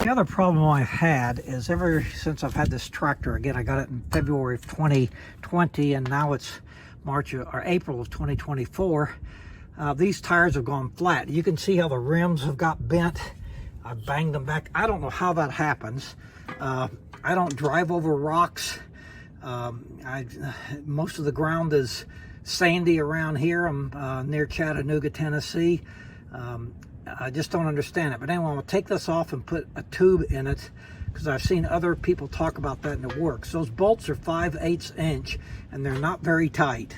The other problem I've had is ever since I've had this tractor, again, I got it in February of 2020, and now it's March or April of 2024. These tires have gone flat. You can see how the rims have got bent. I banged them back. I don't know how that happens. I don't drive over rocks. Most of the ground is sandy around here. I'm near Chattanooga, Tennessee. I just don't understand it. But anyway, I'm going to take this off and put a tube in it because I've seen other people talk about that and it works. Those bolts are 5/8 inch and they're not very tight.